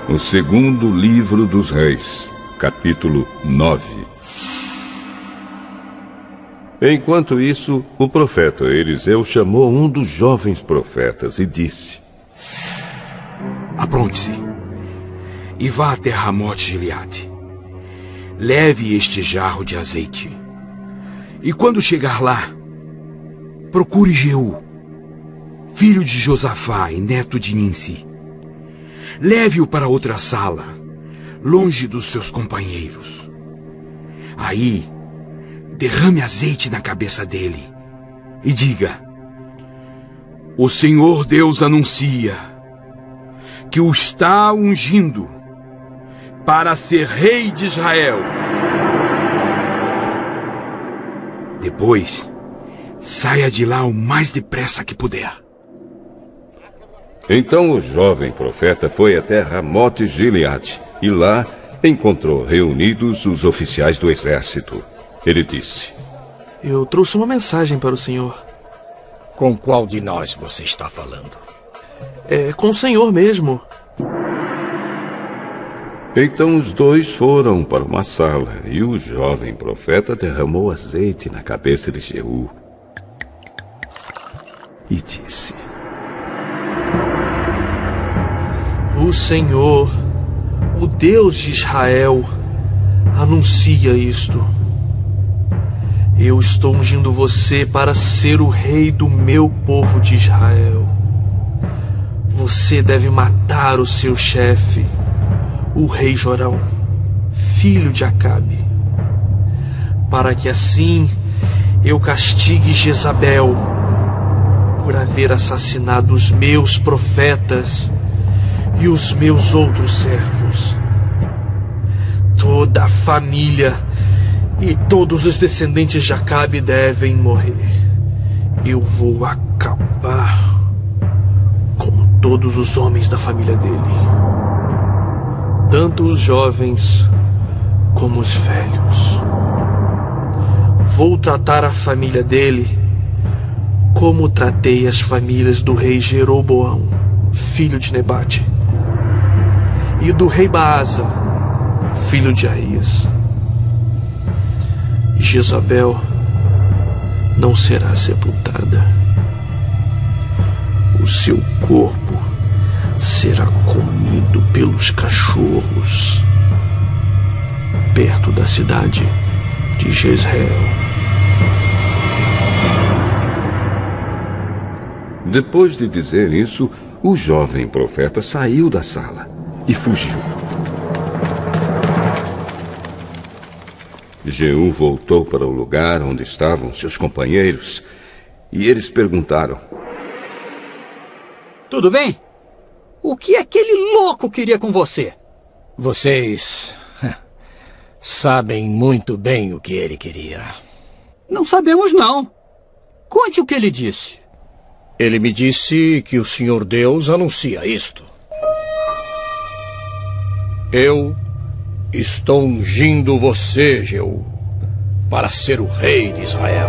O segundo livro dos Reis, capítulo 9. Enquanto isso, o profeta Eliseu chamou um dos jovens profetas e disse: Apronte-se e vá até Ramote Gileade. Leve este jarro de azeite. E quando chegar lá, procure Jeú, filho de Josafá e neto de Ninsi. Leve-o para outra sala, longe dos seus companheiros. Aí, derrame azeite na cabeça dele e diga: O Senhor Deus anuncia que o está ungindo para ser rei de Israel. Depois, saia de lá o mais depressa que puder. Então o jovem profeta foi até Ramote Gileade e lá encontrou reunidos os oficiais do exército. Ele disse: Eu trouxe uma mensagem para o senhor. Com qual de nós você está falando? É com o senhor mesmo. Então os dois foram para uma sala e o jovem profeta derramou azeite na cabeça de Jeú e disse: O Senhor, o Deus de Israel, anuncia isto. Eu estou ungindo você para ser o rei do meu povo de Israel. Você deve matar o seu chefe, o rei Jorão, filho de Acabe, para que assim eu castigue Jezabel por haver assassinado os meus profetas e os meus outros servos. Toda a família e todos os descendentes de Acabe devem morrer. Eu vou acabar com todos os homens da família dele, tanto os jovens como os velhos. Vou tratar a família dele como tratei as famílias do rei Jeroboão, filho de Nebate, e do rei Baasa, filho de Aías. Jezabel não será sepultada. O seu corpo será comido pelos cachorros perto da cidade de Jezreel. Depois de dizer isso, o jovem profeta saiu da sala e fugiu. Jeú voltou para o lugar onde estavam seus companheiros e eles perguntaram: Tudo bem? O que aquele louco queria com você? Vocês sabem muito bem o que ele queria. Não sabemos, não. Conte o que ele disse. Ele me disse que o Senhor Deus anuncia isto. Eu estou ungindo você, Jeú, para ser o rei de Israel.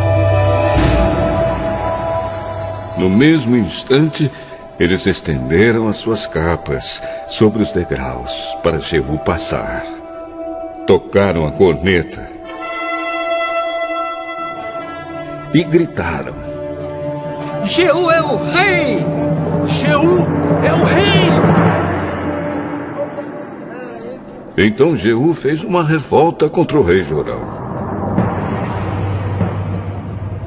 No mesmo instante, eles estenderam as suas capas sobre os degraus para Jeú passar. Tocaram a corneta e gritaram: Jeú é o rei! Jeú é o rei! Então Jeú fez uma revolta contra o rei Jorão.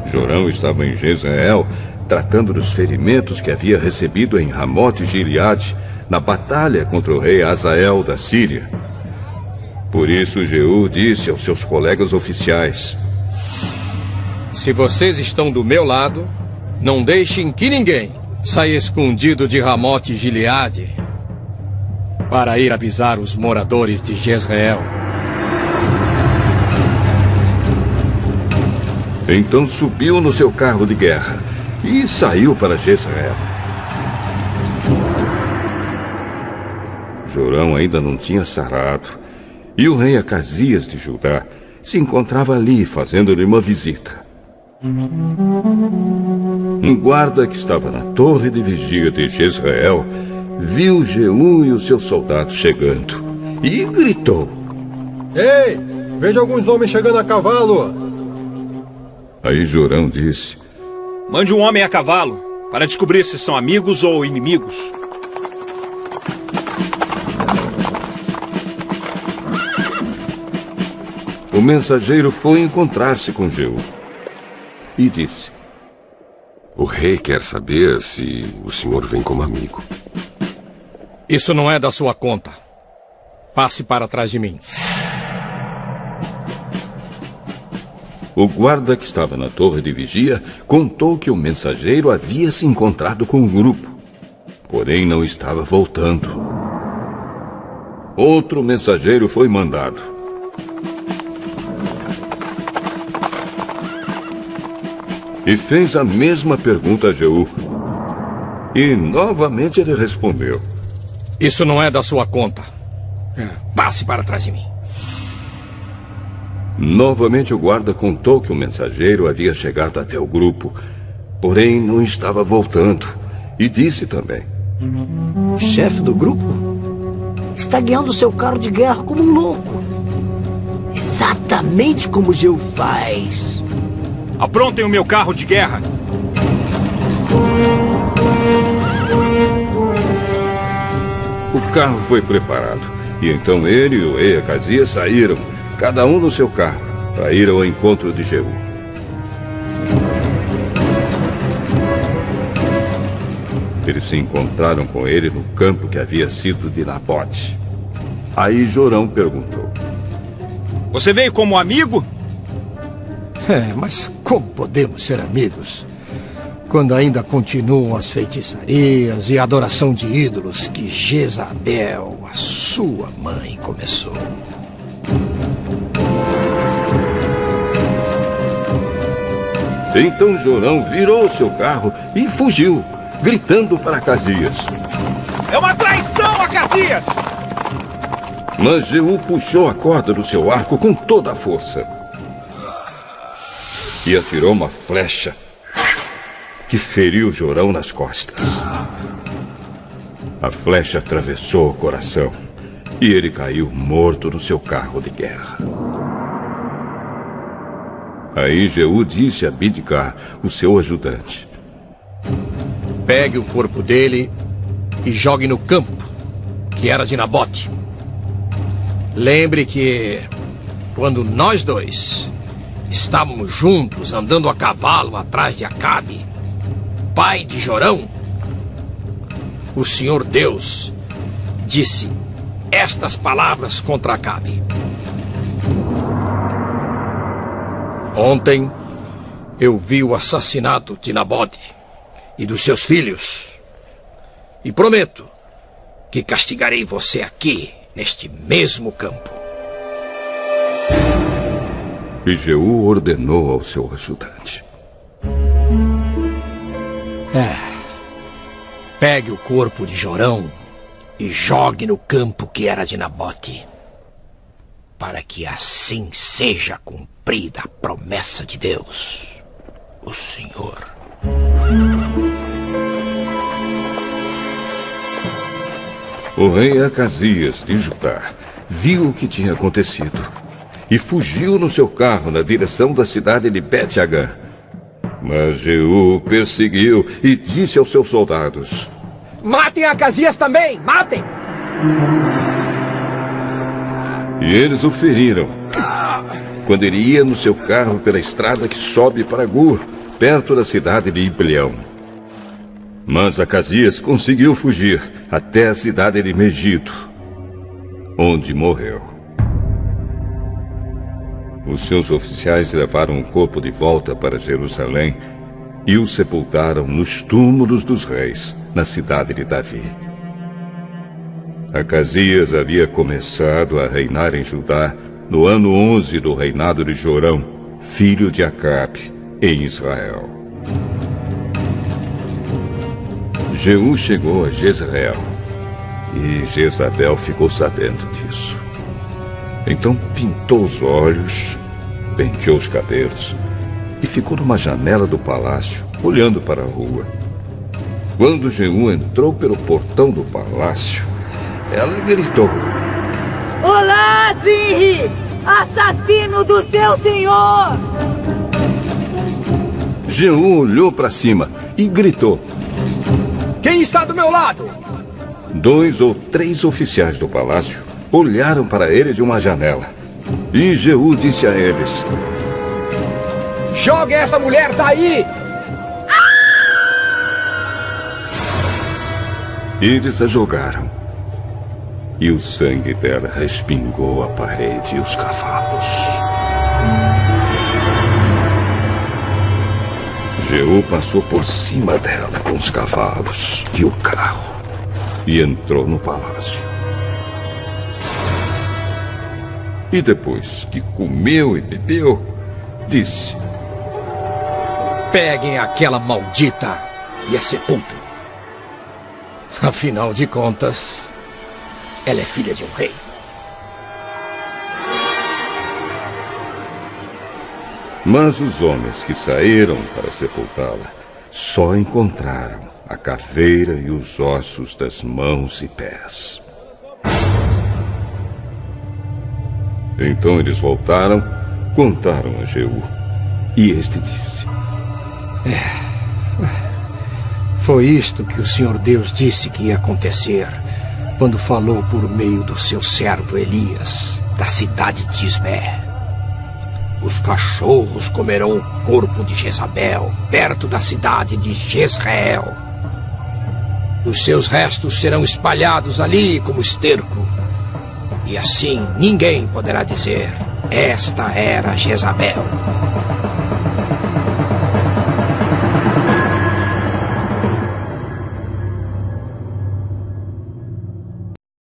Jorão estava em Jezreel, tratando dos ferimentos que havia recebido em Ramote Gileade, na batalha contra o rei Hazael da Síria. Por isso Jeú disse aos seus colegas oficiais: Se vocês estão do meu lado, não deixem que ninguém saia escondido de Ramote Gileade para ir avisar os moradores de Jezreel. Então subiu no seu carro de guerra e saiu para Jezreel. Jorão ainda não tinha sarado, e o rei Acasias de Judá se encontrava ali fazendo-lhe uma visita. Um guarda que estava na torre de vigia de Jezreel viu Jeú e os seus soldados chegando e gritou: Ei, vejo alguns homens chegando a cavalo. Aí Jorão disse: Mande um homem a cavalo para descobrir se são amigos ou inimigos. O mensageiro foi encontrar-se com Jeú e disse: O rei quer saber se o senhor vem como amigo. Isso não é da sua conta. Passe para trás de mim. O guarda que estava na torre de vigia contou que o mensageiro havia se encontrado com o grupo, porém não estava voltando. Outro mensageiro foi mandado. E fez a mesma pergunta a Jeú. E novamente ele respondeu: Isso não é da sua conta. Passe para trás de mim. Novamente o guarda contou que o mensageiro havia chegado até o grupo, porém não estava voltando. E disse também: O chefe do grupo está guiando seu carro de guerra como um louco. Exatamente como Jeú faz. Aprontem o meu carro de guerra. O carro foi preparado. E então ele e o rei Acasias saíram, cada um no seu carro, para ir ao encontro de Jeú. Eles se encontraram com ele no campo que havia sido de Nabote. Aí Jorão perguntou: Você veio como amigo? Mas como podemos ser amigos quando ainda continuam as feitiçarias e a adoração de ídolos que Jezabel, a sua mãe, começou? Então Jorão virou seu carro e fugiu, gritando para Acasias: É uma traição, Acasias! Mas Jeú puxou a corda do seu arco com toda a força e atirou uma flecha que feriu Jorão nas costas. A flecha atravessou o coração e ele caiu morto no seu carro de guerra. Aí Jeú disse a Bidkar, o seu ajudante: Pegue o corpo dele e jogue no campo, que era de Nabote. Lembre que, quando nós dois estávamos juntos andando a cavalo atrás de Acabe, pai de Jorão, o Senhor Deus disse estas palavras contra Acabe: Ontem eu vi o assassinato de Nabote e dos seus filhos, e prometo que castigarei você aqui, neste mesmo campo. E Jeú ordenou ao seu ajudante: Pegue o corpo de Jorão e jogue no campo que era de Nabote, para que assim seja cumprida a promessa de Deus, o Senhor. O rei Acasias de Judá viu o que tinha acontecido e fugiu no seu carro na direção da cidade de Bet-Agã. Mas Jeú o perseguiu e disse aos seus soldados: Matem Acasias também! Matem! E eles o feriram quando ele ia no seu carro pela estrada que sobe para Gur, perto da cidade de Ibleão. Mas Acasias conseguiu fugir até a cidade de Megido, onde morreu. Os seus oficiais levaram o corpo de volta para Jerusalém e o sepultaram nos túmulos dos reis, na cidade de Davi. Acasias havia começado a reinar em Judá no ano 11 do reinado de Jorão, filho de Acabe, em Israel. Jeú chegou a Jezreel e Jezabel ficou sabendo disso. Então pintou os olhos, penteou os cabelos e ficou numa janela do palácio, olhando para a rua. Quando Jeú entrou pelo portão do palácio, ela gritou: Olá, Zinri! Assassino do seu senhor! Jeú olhou para cima e gritou: Quem está do meu lado? 2 ou 3 oficiais do palácio olharam para ele de uma janela. E Jeú disse a eles: Jogue essa mulher daí! Eles a jogaram. E o sangue dela respingou a parede e os cavalos. Jeú passou por cima dela com os cavalos e o carro e entrou no palácio. E depois que comeu e bebeu, disse: Peguem aquela maldita e a sepultem. Afinal de contas, ela é filha de um rei. Mas os homens que saíram para sepultá-la só encontraram a caveira e os ossos das mãos e pés. Então eles voltaram, contaram a Jeú, e este disse: Foi isto que o Senhor Deus disse que ia acontecer quando falou por meio do seu servo Elias, da cidade de Ismé. Os cachorros comerão o corpo de Jezabel, perto da cidade de Jezreel. Os seus restos serão espalhados ali como esterco. E assim ninguém poderá dizer: esta era Jezabel.